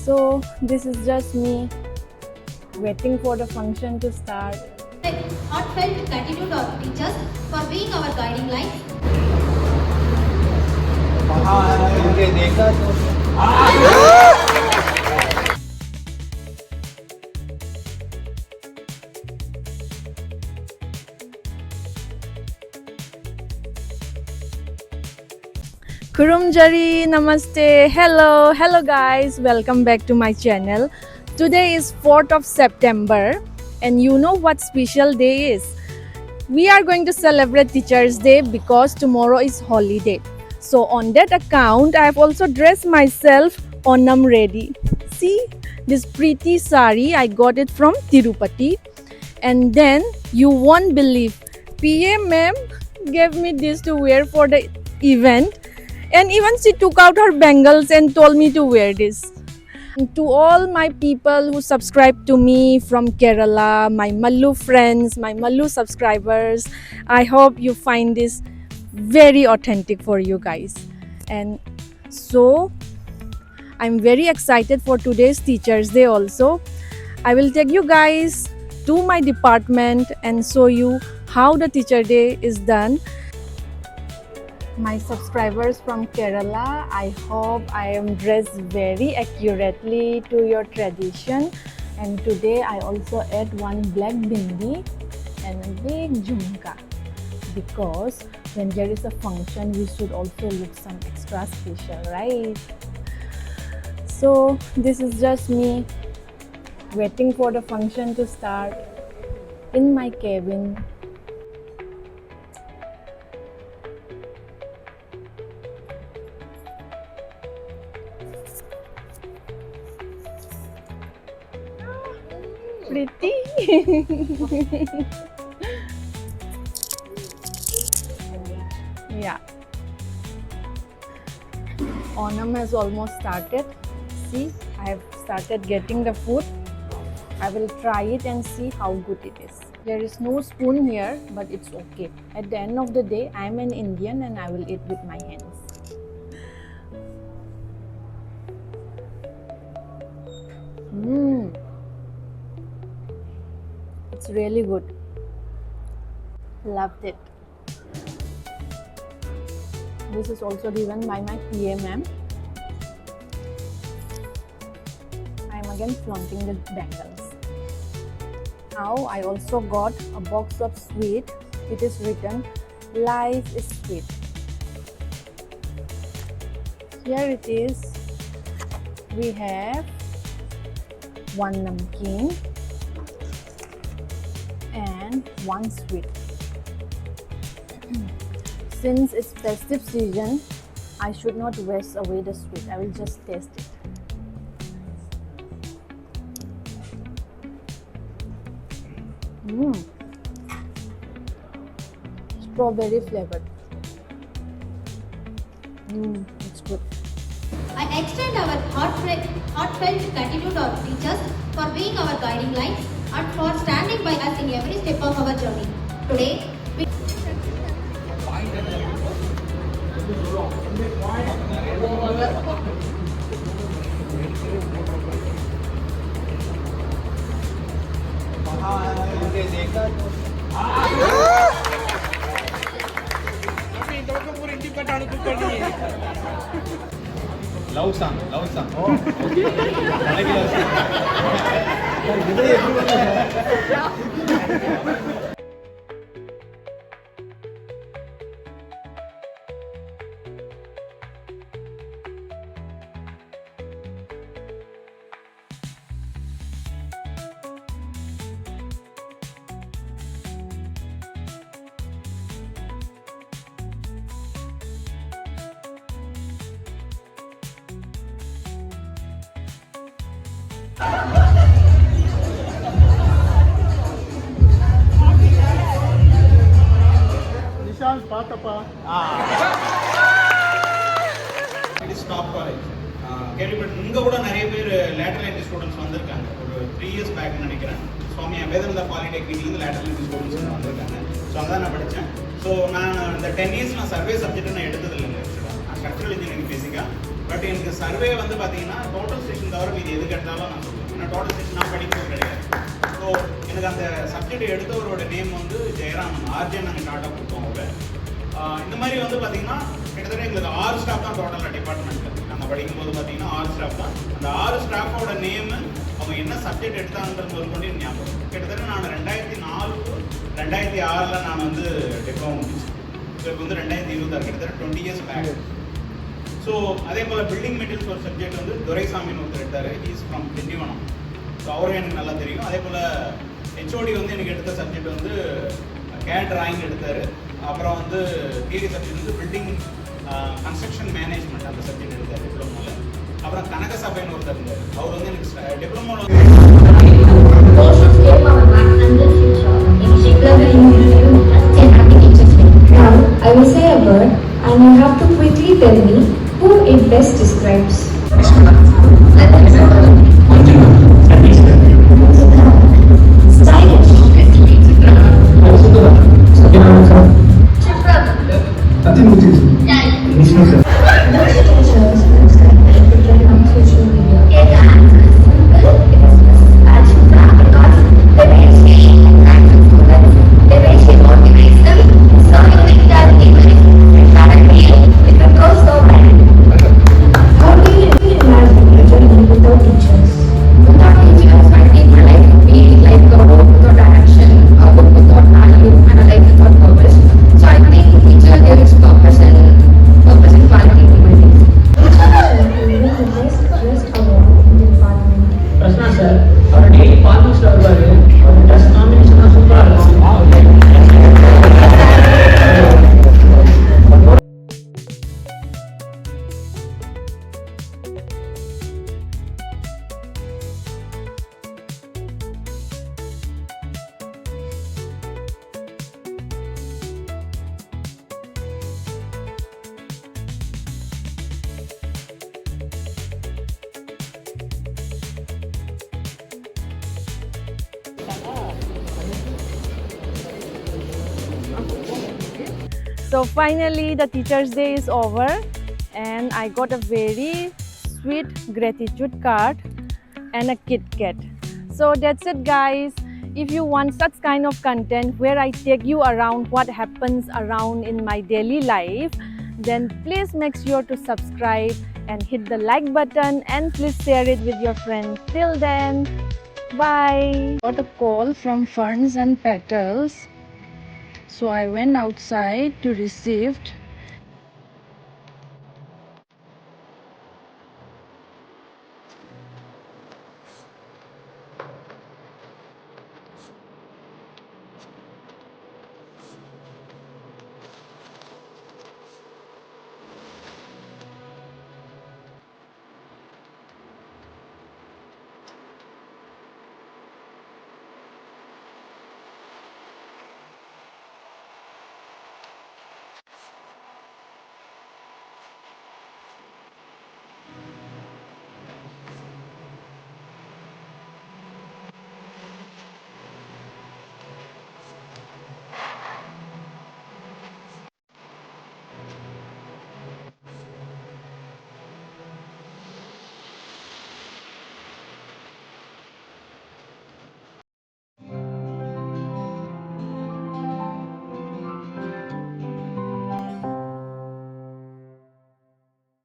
So this is just me waiting for the function to start. Heartfelt gratitude to our teachers for being our guiding light. Kurumjari, namaste, hello guys, welcome back to my channel. Today is 4th of September and you know what special day is? We are going to celebrate Teachers Day because tomorrow is holiday. So on that account, I have also dressed myself Onam ready. See this pretty sari, I got it from Tirupati. And then you won't believe, PA ma'am gave me this to wear for the event. And even she took out her bangles and told me to wear this. And to all my people who subscribe to me from Kerala, my Mallu friends, my Mallu subscribers, I hope you find this very authentic for you guys. And so I'm very excited for today's Teachers Day also. I will take you guys to my department and show you how the Teacher Day is done. My subscribers from Kerala, I hope I am dressed very accurately to your tradition. And today I also add one black bindi and a big jhumka, because when there is a function we should also look some extra special, right? So this is just me waiting for the function to start in my cabin. Pretty. Yeah. Onam has almost started. See, I have started getting the food. I will try it and see how good it is. There is no spoon here, but it's okay. At the end of the day, I am an Indian and I will eat with my hands. It's really good. Loved it. This is also given by my PA ma'am. I am again flaunting the bangles. Now I also got a box of sweet. It is written, "Life is sweet." Here it is. We have one namkeen and one sweet. Since it's festive season, I should not waste away the sweet. I will just taste it. Strawberry flavored. It's good. I extend our heartfelt gratitude to our teachers for being our guiding lights and for standing by us in every step of our journey. Today, we Love song. Oh, Nishan's Patapa. It is top college. கேள்விப்பட்டு இங்கே கூட நிறைய பேர் lateral entry students வந்திருக்காங்க. ஒரு 3 years back நினைக்கிறேன். சுவாமி Vedanta பாலிடெக்னிக்லேருந்து lateral entry students வந்திருக்காங்க. So அதான் நான் படித்தேன். ஸோ நான் இந்த 10 years நான் சர்வே சப்ஜெக்ட் நான் எடுத்ததில்லைங்க. நான் ஸ்ட்ரக்சரல் இன்ஜினியரிங் பேசிக்காக. பட் எனக்கு சர்வே வந்து பார்த்தீங்கன்னா டோட்டல் ஸ்டேஷன் தவிர மீது டோட்டல் செஷன் நான் படிக்கிறது கிடையாது. ஸோ எனக்கு அந்த சப்ஜெக்ட் எடுத்தவரோட நேம் வந்து ஜெயராமன், ஆர்ஜே நாங்கள் ஷார்ட்டாக கொடுத்தோம் அவங்க. இந்த மாதிரி வந்து பார்த்தீங்கன்னா கிட்டத்தட்ட எங்களுக்கு 6 ஸ்டாஃப் தான் டோட்டலாக டிபார்ட்மெண்ட்டில். நாங்கள் படிக்கும்போது பார்த்தீங்கன்னா 6 ஸ்டாஃப் தான். அந்த 6 ஸ்டாஃபோட நேமு அவங்க என்ன சப்ஜெக்ட் எடுத்தாங்கன்றது ஒரு கொண்டு ஞாபகம். கிட்டத்தட்ட நான் 2004 to 2006 நான் வந்து டிப்ளமோ முடிச்சேன். ஸோ இப்போ வந்து 2026 கிட்டத்தட்ட 20 years பேக். ஸோ அதே போல் பில்டிங் மெட்டீரியல்ஸ் ஒரு சப்ஜெக்ட் வந்து துரைசாமின்னு ஒருத்தர் எடுத்தார். He's from Tindivanam. ஸோ அவரும் எனக்கு நல்லா தெரியும். அதே போல் ஹெச்ஓடி வந்து எனக்கு எடுத்த சப்ஜெக்ட் வந்து கேட் டிராயிங் எடுத்தார். அப்புறம் வந்து தியரி சப்ஜெக்ட் வந்து பில்டிங் கன்ஸ்ட்ரக்ஷன் மேனேஜ்மெண்ட் அந்த சப்ஜெக்ட் எடுத்தார் டிப்ளமோவில். அப்புறம் கனகசபைன்னு ஒருத்தர் இருந்தார். அவர் வந்து எனக்கு டிப்ளமோவில் Now, I will say a word and you have to quickly tell me who it best describes. Stylish. So finally the Teachers' Day is over and I got a very sweet gratitude card and a Kit Kat. So that's it guys. If you want such kind of content where I take you around what happens around in my daily life, then please make sure to subscribe and hit the like button and please share it with your friends. Till then, bye. Got a call from Ferns and Petals. So I went outside to receive